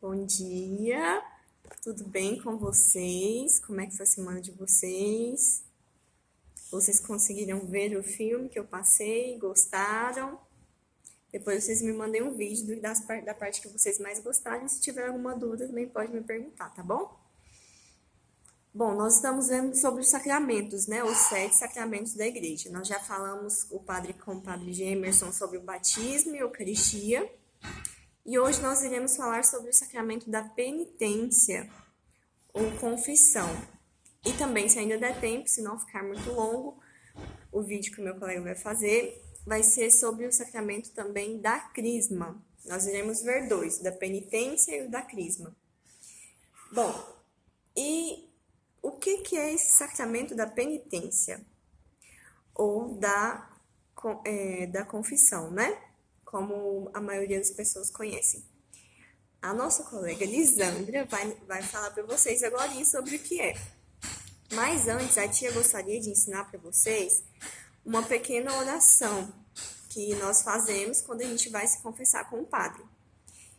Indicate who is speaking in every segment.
Speaker 1: Bom dia, tudo bem com vocês? Como é que foi a semana de vocês? Vocês conseguiram ver o filme que eu passei? Gostaram? Depois vocês me mandem um vídeo da parte que vocês mais gostaram. Se tiver alguma dúvida, também pode me perguntar, tá bom? Bom, nós estamos vendo sobre os sacramentos, né? Os 7 sacramentos da igreja. Nós já falamos com o padre Gemerson sobre o batismo e a Eucaristia. E hoje nós iremos falar sobre o sacramento da penitência ou confissão. E também, se ainda der tempo, se não ficar muito longo, o vídeo que o meu colega vai fazer vai ser sobre o sacramento também da crisma. Nós iremos ver dois, da penitência e o da crisma. Bom, e o que é esse sacramento da penitência? Ou da confissão, né? Como a maioria das pessoas conhecem. A nossa colega Lisandra vai falar para vocês agora sobre o que é. Mas antes, a tia gostaria de ensinar para vocês uma pequena oração que nós fazemos quando a gente vai se confessar com o padre.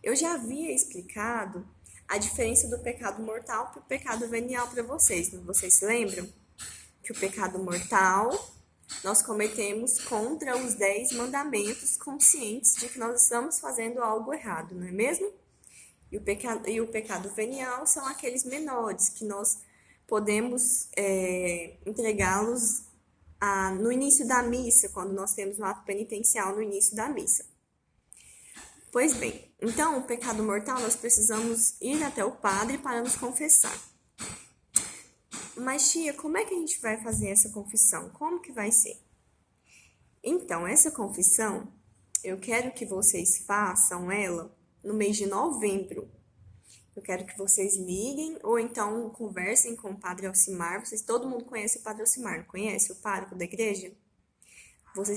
Speaker 1: Eu já havia explicado a diferença do pecado mortal para o pecado venial para vocês. Não vocês se lembram? Que o pecado mortal nós cometemos contra os 10 mandamentos, conscientes de que nós estamos fazendo algo errado, não é mesmo? E o pecado venial são aqueles menores, que nós podemos entregá-los no início da missa, quando nós temos um ato penitencial no início da missa. Pois bem, então, o pecado mortal, nós precisamos ir até o padre para nos confessar. Mas, tia, como é que a gente vai fazer essa confissão? Como que vai ser? Então, essa confissão, eu quero que vocês façam ela no mês de novembro. Eu quero que vocês liguem ou então conversem com o Padre Alcimar. Todo mundo conhece o Padre Alcimar, não conhece? O pároco da igreja?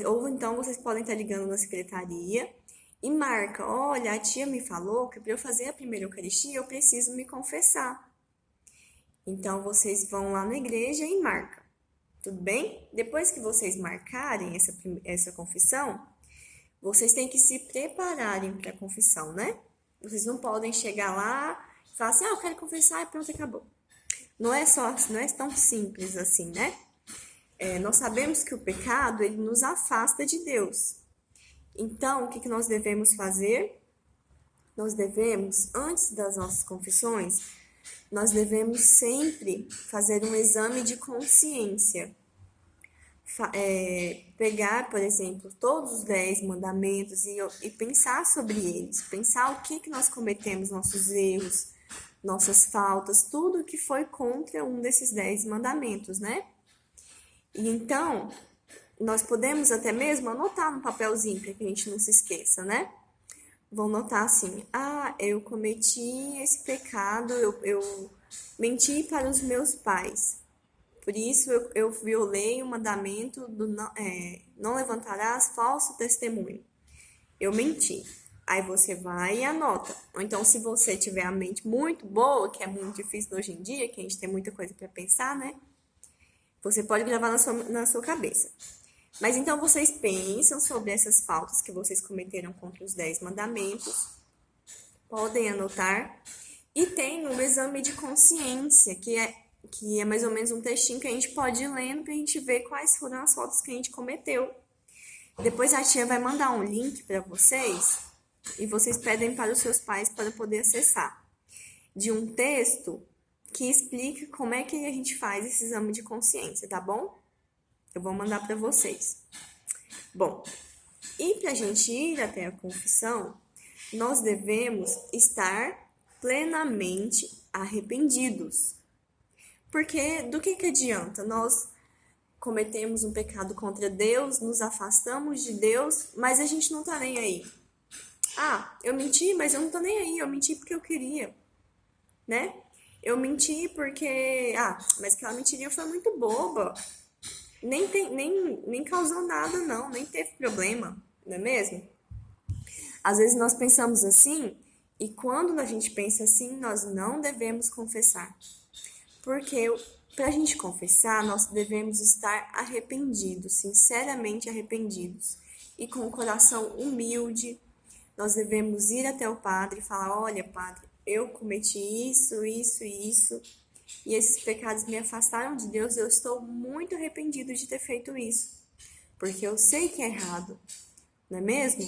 Speaker 1: Ou então vocês podem estar ligando na secretaria e marca, olha, a tia me falou que para eu fazer a primeira Eucaristia eu preciso me confessar. Então, vocês vão lá na igreja e marcam, tudo bem? Depois que vocês marcarem essa confissão, vocês têm que se prepararem para a confissão, né? Vocês não podem chegar lá e falar assim, eu quero confessar e pronto, acabou. Não é tão simples assim, né? Nós sabemos que o pecado, ele nos afasta de Deus. Então, o que nós devemos fazer? Nós devemos, antes das nossas confissões, nós devemos sempre fazer um exame de consciência. Pegar, por exemplo, todos os 10 mandamentos e pensar sobre eles. Pensar o que nós cometemos, nossos erros, nossas faltas, tudo que foi contra um desses 10 mandamentos, né? E então, nós podemos até mesmo anotar no papelzinho para que a gente não se esqueça, né? Vão notar assim, eu cometi esse pecado, eu menti para os meus pais. Por isso, eu violei o mandamento do não levantarás falso testemunho. Eu menti. Aí você vai e anota. Ou então, se você tiver a mente muito boa, que é muito difícil hoje em dia, que a gente tem muita coisa para pensar, né? Você pode gravar na sua cabeça. Mas então, vocês pensam sobre essas faltas que vocês cometeram contra os 10 mandamentos. Podem anotar. E tem um exame de consciência, que é mais ou menos um textinho que a gente pode ir lendo para a gente ver quais foram as faltas que a gente cometeu. Depois a tia vai mandar um link para vocês e vocês pedem para os seus pais para poder acessar. De um texto que explica como é que a gente faz esse exame de consciência, tá bom? Eu vou mandar para vocês. Bom, e para a gente ir até a confissão, nós devemos estar plenamente arrependidos. Porque do que adianta? Nós cometemos um pecado contra Deus, nos afastamos de Deus, mas a gente não tá nem aí. Eu menti, mas eu não tô nem aí, eu menti porque eu queria, né? Eu menti porque, mas aquela mentirinha foi muito boba. Nem causou nada, não, nem teve problema, não é mesmo? Às vezes nós pensamos assim, e quando a gente pensa assim, nós não devemos confessar. Porque para a gente confessar, nós devemos estar arrependidos, sinceramente arrependidos. E com o coração humilde, nós devemos ir até o padre e falar, olha, padre, eu cometi isso, isso e isso, e esses pecados me afastaram de Deus, eu estou muito arrependido de ter feito isso, porque eu sei que é errado, não é mesmo?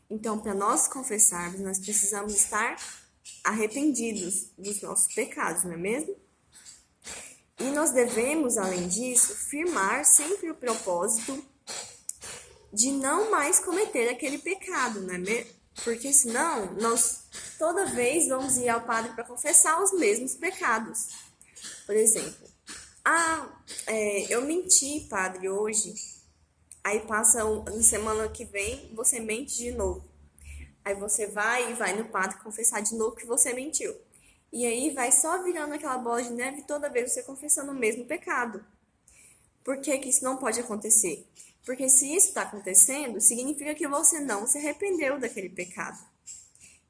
Speaker 1: Então, para nós confessarmos, nós precisamos estar arrependidos dos nossos pecados, não é mesmo? E nós devemos, além disso, firmar sempre o propósito de não mais cometer aquele pecado, não é mesmo? Porque senão nós toda vez vamos ir ao padre para confessar os mesmos pecados. Por exemplo, eu menti, padre, hoje. Aí passa na semana que vem, você mente de novo. Aí você vai no padre confessar de novo que você mentiu. E aí vai só virando aquela bola de neve toda vez você confessando o mesmo pecado. Por que que isso não pode acontecer? Porque se isso está acontecendo, significa que você não se arrependeu daquele pecado.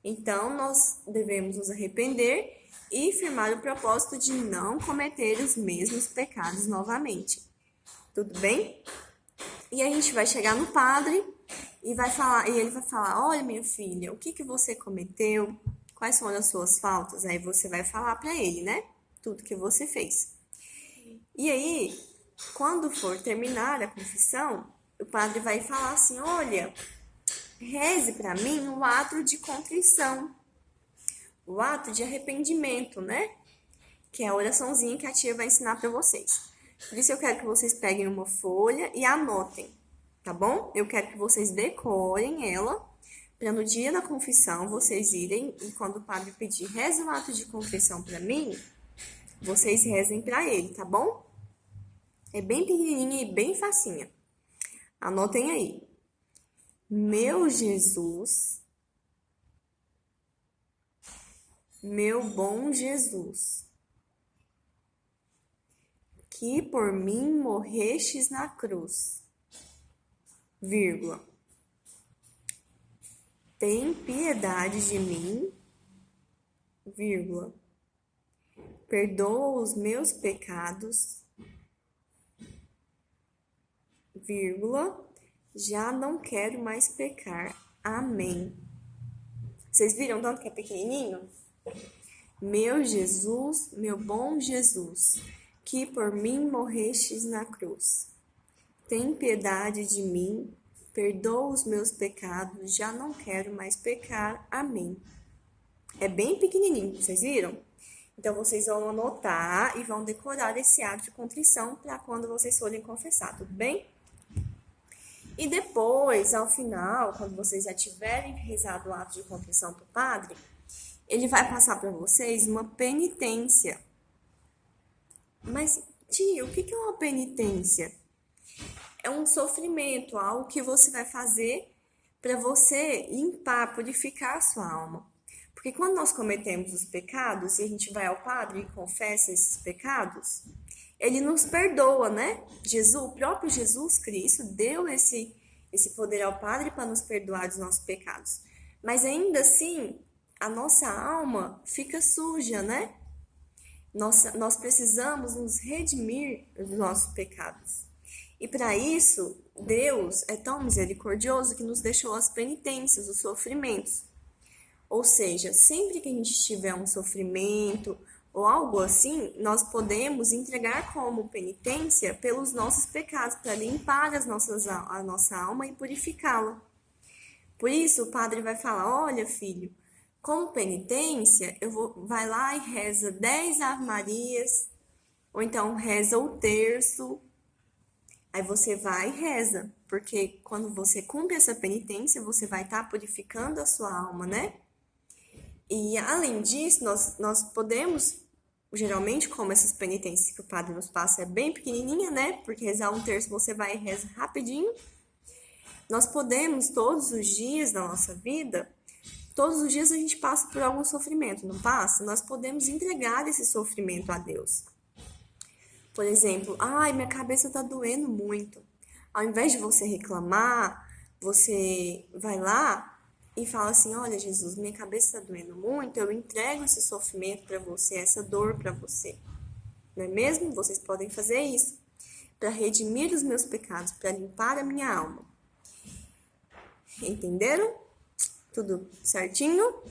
Speaker 1: Então, nós devemos nos arrepender e firmar o propósito de não cometer os mesmos pecados novamente. Tudo bem? E a gente vai chegar no padre e ele vai falar: olha, minha filha, o que que você cometeu? Quais foram as suas faltas? Aí você vai falar para ele, né? Tudo que você fez. E aí, quando for terminar a confissão, o padre vai falar assim: olha, reze para mim o ato de contrição, o ato de arrependimento, né? Que é a oraçãozinha que a tia vai ensinar para vocês. Por isso eu quero que vocês peguem uma folha e anotem, tá bom? Eu quero que vocês decorem ela, para no dia da confissão vocês irem e quando o padre pedir reze o ato de contrição para mim, vocês rezem para ele, tá bom? É bem pequenininha e bem facinha. Anotem aí. Meu Jesus, meu bom Jesus, que por mim morrestes na cruz, vírgula. Tem piedade de mim, vírgula. Perdoa os meus pecados, vírgula. Já não quero mais pecar. Amém. Vocês viram tanto que é pequenininho? Meu Jesus, meu bom Jesus, que por mim morrestes na cruz. Tem piedade de mim, perdoa os meus pecados, já não quero mais pecar. Amém. É bem pequenininho, vocês viram? Então, vocês vão anotar e vão decorar esse ato de contrição para quando vocês forem confessar, tudo bem? E depois, ao final, quando vocês já tiverem rezado o ato de contrição para o padre, ele vai passar para vocês uma penitência. Mas, tia, o que é uma penitência? É um sofrimento, algo que você vai fazer para você limpar, purificar a sua alma. Porque quando nós cometemos os pecados e a gente vai ao padre e confessa esses pecados, ele nos perdoa, né? O próprio Jesus Cristo deu esse poder ao Padre para nos perdoar dos nossos pecados. Mas ainda assim, a nossa alma fica suja, né? Nós precisamos nos redimir dos nossos pecados. E para isso, Deus é tão misericordioso que nos deixou as penitências, os sofrimentos. Ou seja, sempre que a gente tiver um sofrimento ou algo assim, nós podemos entregar como penitência pelos nossos pecados, para limpar a nossa alma e purificá-la. Por isso, o padre vai falar: olha, filho, como penitência, vai lá e reza 10 Ave Marias, ou então reza o terço. Aí você vai e reza, porque quando você cumpre essa penitência, você vai estar purificando a sua alma, né? E além disso, nós podemos, geralmente, como essas penitências que o padre nos passa é bem pequenininha, né? Porque rezar um terço você vai e reza rapidinho. Nós podemos, todos os dias da nossa vida, todos os dias a gente passa por algum sofrimento, não passa? Nós podemos entregar esse sofrimento a Deus. Por exemplo, minha cabeça tá doendo muito. Ao invés de você reclamar, você vai lá e fala assim: olha, Jesus, minha cabeça está doendo muito, eu entrego esse sofrimento para você, essa dor para você. Não é mesmo? Vocês podem fazer isso para redimir os meus pecados, para limpar a minha alma. Entenderam? Tudo certinho?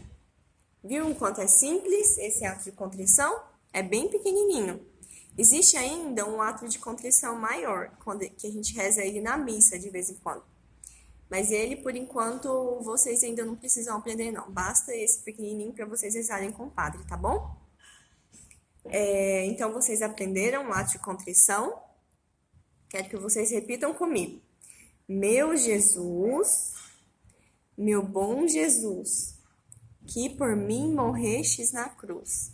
Speaker 1: Viu o quanto é simples esse ato de contrição? É bem pequenininho. Existe ainda um ato de contrição maior, que a gente reza ele na missa de vez em quando. Mas ele, por enquanto, vocês ainda não precisam aprender, não. Basta esse pequenininho para vocês rezarem com o padre, tá bom? Então, vocês aprenderam o ato de contrição? Quero que vocês repitam comigo. Meu Jesus, meu bom Jesus, que por mim morrestes na cruz.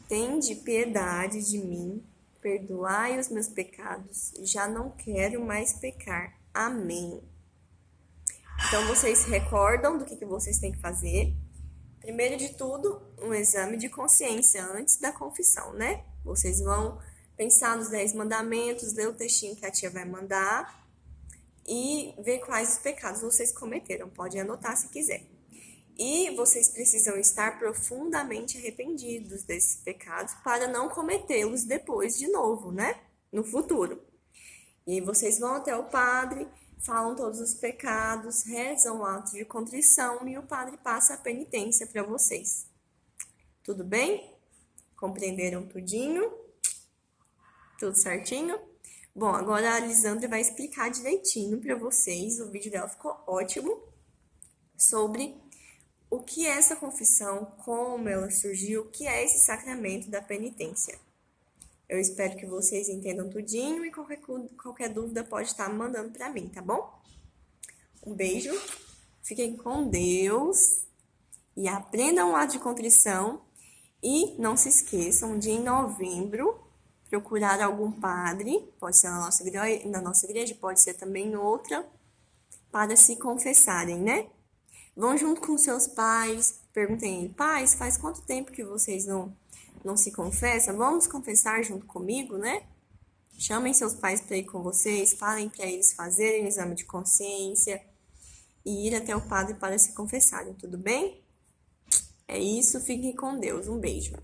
Speaker 1: Tende piedade de mim, perdoai os meus pecados, já não quero mais pecar. Amém. Então, vocês recordam do que vocês têm que fazer? Primeiro de tudo, um exame de consciência antes da confissão, né? Vocês vão pensar nos 10 mandamentos, ler o textinho que a tia vai mandar e ver quais os pecados vocês cometeram. Pode anotar se quiser. E vocês precisam estar profundamente arrependidos desses pecados para não cometê-los depois de novo, né? No futuro. E vocês vão até o padre, falam todos os pecados, rezam o ato de contrição e o padre passa a penitência para vocês. Tudo bem? Compreenderam tudinho? Tudo certinho? Bom, agora a Lisandra vai explicar direitinho para vocês, o vídeo dela ficou ótimo, sobre o que é essa confissão, como ela surgiu, o que é esse sacramento da penitência. Eu espero que vocês entendam tudinho e qualquer dúvida pode estar mandando para mim, tá bom? Um beijo, fiquem com Deus e aprendam o ato de contrição. E não se esqueçam de, em novembro, procurar algum padre, pode ser na nossa igreja, pode ser também em outra, para se confessarem, né? Vão junto com seus pais, perguntem, pais, faz quanto tempo que vocês não se confessam? Vamos confessar junto comigo, né? Chamem seus pais para ir com vocês, falem para eles fazerem o exame de consciência e ir até o padre para se confessarem, tudo bem? É isso, fiquem com Deus, um beijo.